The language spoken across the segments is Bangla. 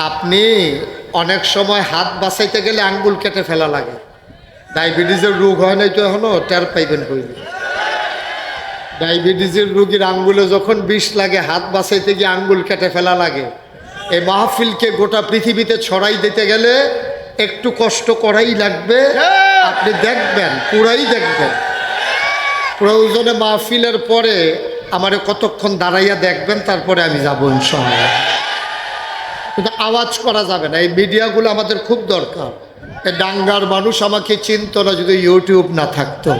আপনি অনেক সময় হাত বাঁচাইতে গেলে আঙ্গুল কেটে ফেলা লাগে। ডায়াবেটিসের রোগ হয় নাই তো এখনো, টের পাইবেন কইলে। ডায়াবেটিসের রোগীর আঙ্গুলে যখন বিষ লাগে, হাত বাঁচাইতে গিয়ে আঙ্গুল কেটে ফেলা লাগে। এই মাহফিলকে গোটা পৃথিবীতে ছড়াই দিতে গেলে একটু কষ্ট করাই লাগবে। আপনি দেখবেন, পুরাই দেখবেন। প্রয়োজনে মাহফিলের পরে আমারে কতক্ষণ দাঁড়াইয়া দেখবেন, তারপরে আমি যাবো ইনশাআল্লাহ। কিন্তু আওয়াজ করা যাবে না। এই মিডিয়াগুলো আমাদের খুব দরকার। এই ডাঙ্গার মানুষ আমাকে চিনত না যদি ইউটিউব না থাকতো।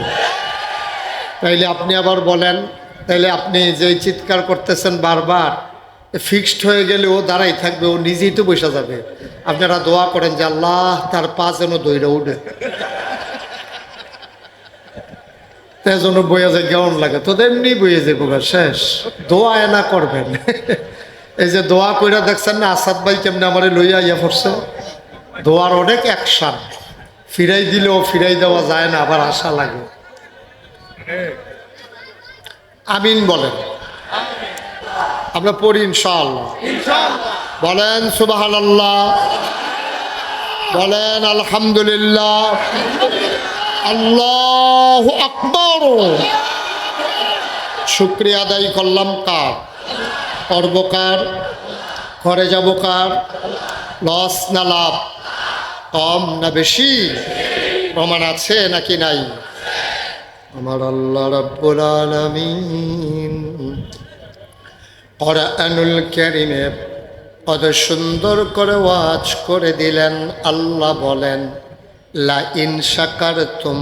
তাইলে আপনি আবার বলেন, তাইলে আপনি যেই চিৎকার করতেছেন বারবার, ফিক্সড হয়ে গেলে ও দাঁড়াই থাকবে, ও নিজেই তো বসে যাবে। আপনারা দোয়া করেন যে আল্লাহ তার পা যেন দইরা উঠে, যেন বইয়া যায় কেমন লাগে, তো এমনি বইয়ে যাবো, শেষ। দোয়া এনা করবেন। এই যে দোয়া কইরা দেখছেন না, আসাদ ভাই কেমনে আমারে লইয়া ইয়া পড়ছে। দোয়ার অনেক অ্যাকশন, ফিরাই দিলেও ফিরাই দেওয়া যায় না, আবার আশা লাগে। আমিন বলেন। আমরা পড়ি ইনশাআল্লাহ। বলেন সুবহানাল্লাহ, বলেন আলহামদুলিল্লাহ, আল্লাহু আকবার। শুকরিয়া আদায় করলাম কার? করব কার? ঘরে যাব কার? লস না লাভ? কম না বেশি? প্রমাণ আছে নাকি নাই? আমার আল্লাহ রাব্বুল আলামিন কোরআনুল কারীমে কত সুন্দর করে ওয়াজ করে দিলেন। আল্লাহ বলেন, লা ইন শাকারতুম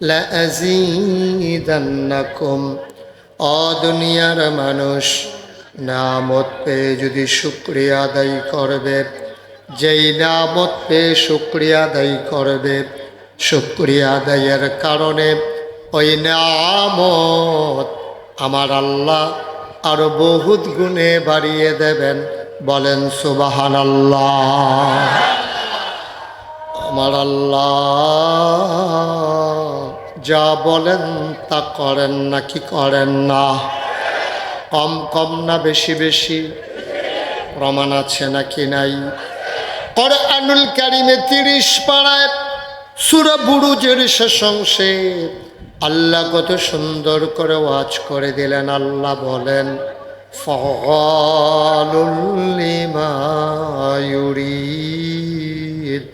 লা আযীদান্নাকুম। ও দুনিয়ার মানুষ, নামত পেয়ে যদি শুকরিয়া আদায় করবে, যেই নামত পেয়ে শুকরিয়া আদায় করবে, শুকরিয়া আদায়ের কারণে ওই নামত আমার আল্লাহ আরো বহুত গুণে বাড়িয়ে দেবেন। বলেন সুবহানাল্লাহ। আমার আল্লাহ যা বলেন তা করেন নাকি করেন না? কম কম না বেশি বেশি? প্রমাণ আছে নাকি নাই? কোরআনুল কারীমে 30 পারায় সূরা বুরুজের শেষ অংশে আল্লাহ কত সুন্দর করে ওয়াজ করে দিলেন। আল্লাহ বলেন, ফাআলুল লিমা ইউরিদ।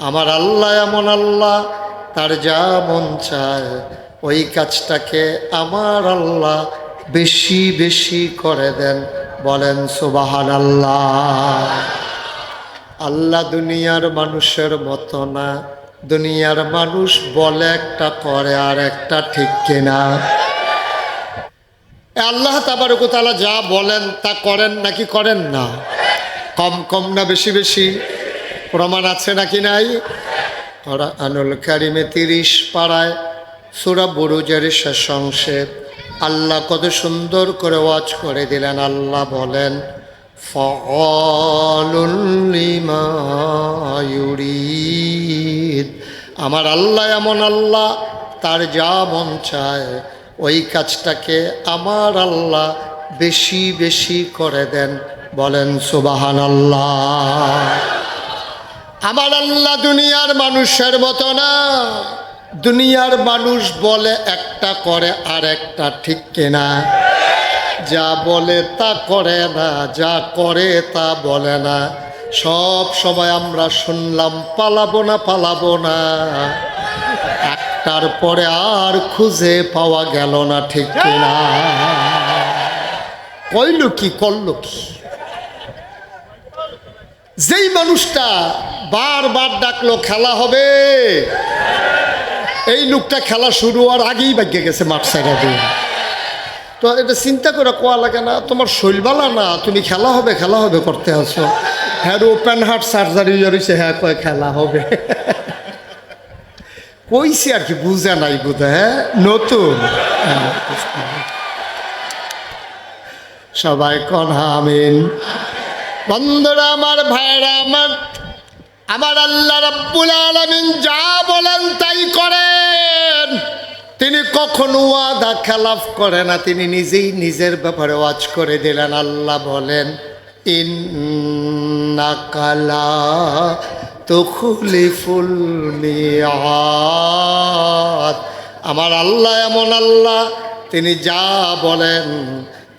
আমার আল্লাহ এমন আল্লাহ, তার যা মন চায় ওই কাজটাকে আমার আল্লাহ বেশি বেশি করে দেন। বলেন সুবহানাল্লাহ। আল্লাহ দুনিয়ার মানুষের মতো না। দুনিয়ার মানুষ বলে একটা, করে আর একটা, ঠিক কিনা? আল্লাহ তাবারক ওয়া তাআলা যা বলেন তা করেন নাকি করেন না? কম কম না বেশি বেশি? প্রমাণ আছে নাকি নাই? কোরআনুল কারীমে 30 পারায় সূরা বুরুজের শেষ অংশে আল্লাহ কত সুন্দর করে ওয়াজ করে দিলেন। আল্লাহ বলেন, ফাআলুল লিমা ইউরিদ। আমার আল্লাহ এমন আল্লাহ, তার যা মন চায় ওই কাজটাকে আমার আল্লাহ বেশি বেশি করে দেন। বলেন সুবহানাল্লাহ। আমার আল্লাহ দুনিয়ার মানুষের মতো না। দুনিয়ার মানুষ বলে একটা, করে আর একটা, ঠিক কিনা? যা বলে তা করে না, যা করে তা বলে না। সব সময় আমরা শুনলাম পালাবো না, পালাবো না, একটার পরে আর খুঁজে পাওয়া গেল না, ঠিক কিনা? কইল কি, করলো কি? যেই মানুষটা বারবার ডাকলো খেলা হবে, এই লোকটা খেলা শুরু হওয়ার আগেই ভাগ্যে গেছে মাঠ সাইডা দিয়ে। তো এটা চিন্তা করে কোয়া লাগে না? তোমার শৈলবালা না, তুমি খেলা হবে খেলা হবে করতে আছো। হ্যাঁ, ওপেন হার্ট সার্জারি হয়েছে, হ্যাঁ কয় খেলা হবে। কইছি আর কি, বুঝে নাই বোধ। হ্যাঁ, নতুন। সবাই কোন আমিন। বন্ধুরা আমার, ভাইরা আমার, আমার আল্লাহ রাব্বুল আলামিন যা বলেন তাই করেন। তিনি কখনো ওয়াদা খেলাফ করে না। তিনি নিজেই নিজের ব্যাপারে ওয়াজ করে দিলেন। আল্লাহ বলেন, ইন্নাকা লা তুখলিফুল মিআদ। আমার আল্লাহ এমন আল্লাহ, তিনি যা বলেন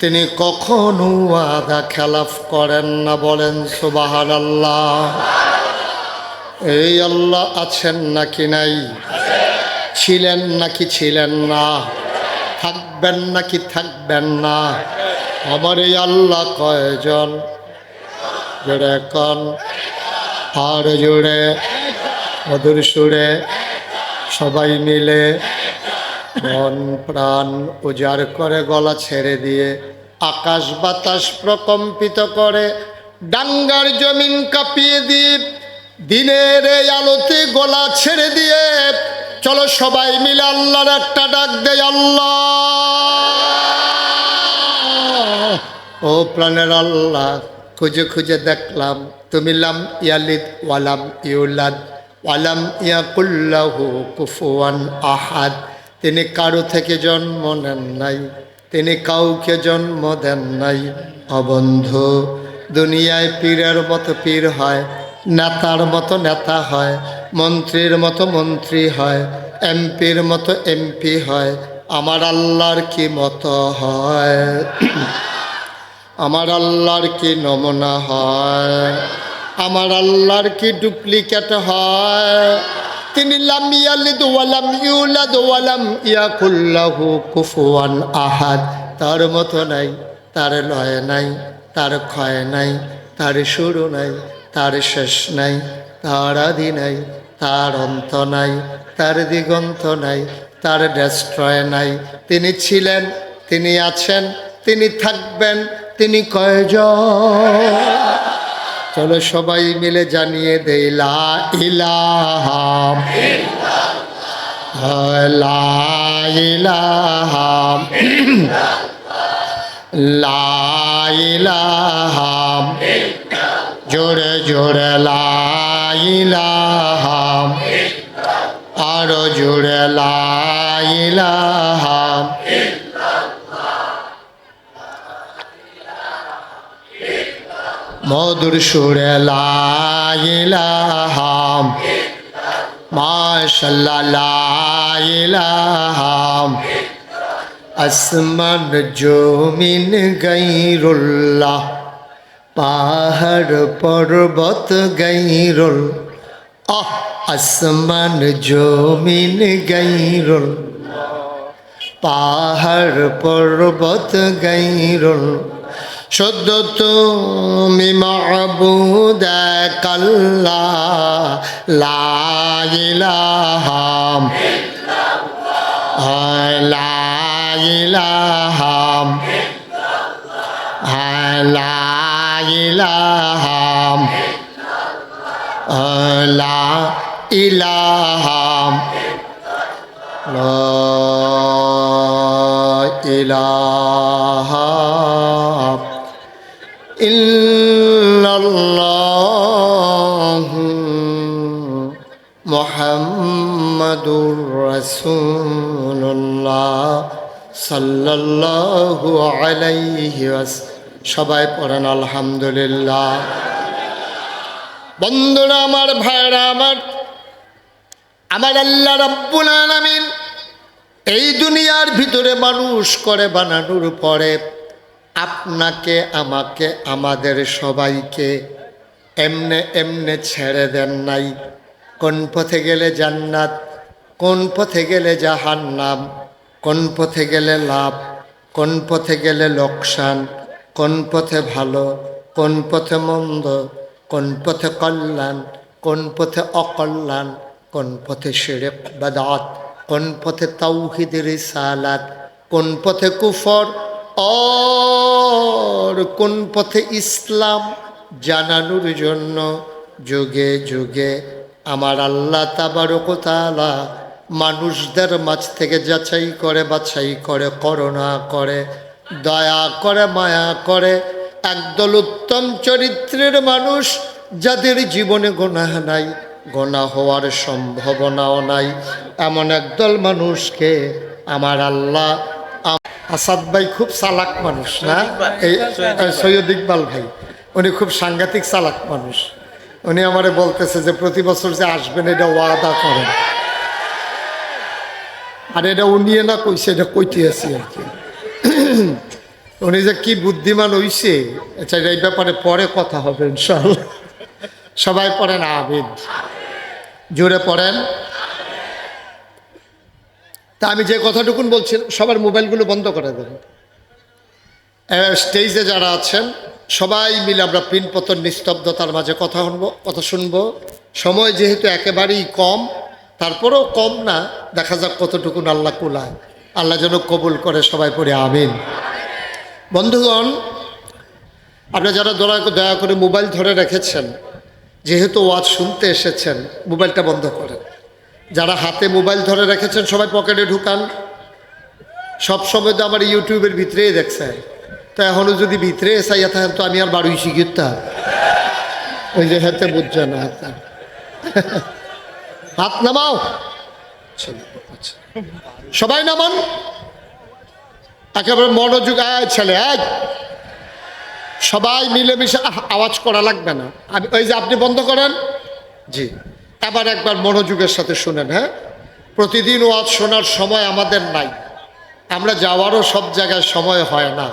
তিনি কখনো ওয়াদা খেলাফ করেন না। বলেন সুবহানাল্লাহ। এই আল্লাহ আছেন নাকি নাই? ছিলেন নাকি ছিলেন না? থাকবেন নাকি থাকবেন না? আমার এই আল্লাহ কয়জন? জোরে কন, আর জোরে, মধুর সুরে সবাই মিলে মন প্রাণ উজাড় করে গলা ছেড়ে দিয়ে আকাশ বাতাস প্রকম্পিত করে ডাঙ্গার জমিন কাঁপিয়ে দিয়ে দিনের এই আলোতে গলা ছেড়ে দিয়ে চলো সবাই মিলে আল্লাহর একটা ডাক দেয়, আল্লাহ। ও প্রাণের আল্লাহ, খুঁজে খুঁজে দেখলাম তুমি লাম ইয়ালিদ ওয়ালাম ইউলাদ ওয়ালাম ইয়াকুল্লাহু কুফুয়ান আহাদ। তিনি কারো থেকে জন্ম নেন নাই, তিনি কাউকে জন্ম দেন নাই। অবন্ধু, দুনিয়ায় পীরের মতো পীর হয়, নেতার মতো নেতা হয়, মন্ত্রীর মতো মন্ত্রী হয়, এমপির মতো এমপি হয়। আমার আল্লাহর কি মতো হয়? আমার আল্লাহর কি নমুনা হয়? আমার আল্লাহর কি ডুপ্লিকেট হয়? তিনি লাম ইয়ালিদ ওয়ালাম ইউলাদ ওয়ালাম ইয়াকুল্লাহু কুফুয়ান আহাদ। তার মতো নাই, তার লয় নাই, তার ক্ষয় নাই, তার শুরু নাই, তার শেষ নাই, তার আদি নাই, তার অন্ত নাই, তার দিগন্ত নাই, তার ডেস্ট্রয় নাই। তিনি ছিলেন, তিনি আছেন, তিনি থাকবেন, তিনি কয়জন? চলো সবাই মিলে জানিয়ে দেই লা ইলাহা লা ইলাহা লা ইলাহা, জোরে জোরে লা ইলাহা, আরো জোরে লা ইলাহা। মধুর সুরে লা ইলাহা, মাশাআল্লাহ লা ইলাহা। আসমান জমিন গায়রুল্লাহ, পাহাড় পর্বত গায়রুল, আসমান জমিন গায়রুল, পাহাড় পর্বত গায়রুল। শুদ্ধ তুমি মাবুদ এক আল্লাহ, লা ইলাহা লা ইলাহা লা ইলাহা লা ইলাহা লা ইলাহা ইল্লাল্লাহু মুহাম্মাদুর রাসূলুল্লাহ সাল্লাল্লাহু আলাইহি ওয়াসাল্লাম। সবাই পড়েন আলহামদুলিল্লাহ। বন্ধুরা আমার, ভাইরা আমার, আমার আল্লাহ রাব্বুল আলামিন এই দুনিয়ার ভিতরে মানুষ করে বানানোর পরে আপনাকে, আমাকে, আমাদের সবাইকে এমনে এমনে ছেড়ে দেন নাই। কোন পথে গেলে জান্নাত, কোন পথে গেলে জাহান্নাম, কোন পথে গেলে লাভ, কোন পথে গেলে লোকসান, কোন পথে ভালো, কোন পথে মন্দ, কোন পথে কল্যাণ, কোন পথে অকল্যাণ, কোন পথে শিরক বিদআত, কোন পথে তাওহীদ রিসালাত, কোন পথে কুফর আর কোন পথে ইসলাম জানানোর জন্য যুগে যুগে আমার আল্লাহ তাবারক ওয়া তাআলা মানুষদের মাঝ থেকে যাচাই করে, বাছাই করে, করুণা করে, দয়া করে, মায়া করে একদল উত্তম চরিত্রের মানুষ, যাদের জীবনে গুনাহ নাই, গুনাহ হওয়ার সম্ভাবনাও নাই, এমন একদল মানুষকে আমার আল্লাহ। আসাদ ভাই খুব চালাক মানুষ না? এই সৈয়দ ইকবাল ভাই উনি খুব সাংঘাতিক চালাক মানুষ। উনি আমারে বলতেছে যে প্রতি বছর যে আসবেন এটা ওয়াদা করেন। আর এটা উনি না কইছে, এটা কইতে আছি আর কি। উনি যে কি বুদ্ধিমান হইছে, আচ্ছা এই ব্যাপারে পরে কথা হবে ইনশাআল্লাহ। সবাই পড়েন আমিন, জোরে পড়েন। তা আমি যে কথাটুকুন বলছিলাম, সবার মোবাইলগুলো বন্ধ করে দেবেন। স্টেজে যারা আছেন সবাই মিলে আমরা পিনপতন নিস্তব্ধতার মাঝে কথা শুনবো। সময় যেহেতু একেবারেই কম, তারপরেও কম না, দেখা যাক কতটুকুন আল্লাহ কুলায়। আল্লাহ যেন কবুল করে, সবাই পড়ে আমিন। বন্ধুগণ, আপনারা যারা দয়া করে মোবাইল ধরে রেখেছেন, যেহেতু ওয়াজ শুনতে এসেছেন, মোবাইলটা বন্ধ করেন। যারা হাতে মোবাইল ধরে রেখেছেন সবাই পকেটে ঢুকান। সবসময় তো আমার ইউটিউবের ভিতরেই দেখছেন, তো এখনও যদি ভিতরে চাইয়া থাকেন তো আমি আর বাড়ি শিখিতা ওই যে হাতে বুঝছে না। হাত নামাও, সবাই নামান, একেবারে মনোযোগ। আয় ছেলে, আয়, সবাই মিলেমিশে আওয়াজ করা লাগবে না। আমি ওই যে আপনি বন্ধ করেন। জি, এবার একবার মনোযোগের সাথে শুনেন। হ্যাঁ, প্রতিদিন ওয়াজ শোনার সময় আমাদের নাই, আমরা যাওয়ারও সব জায়গায় সময় হয় না।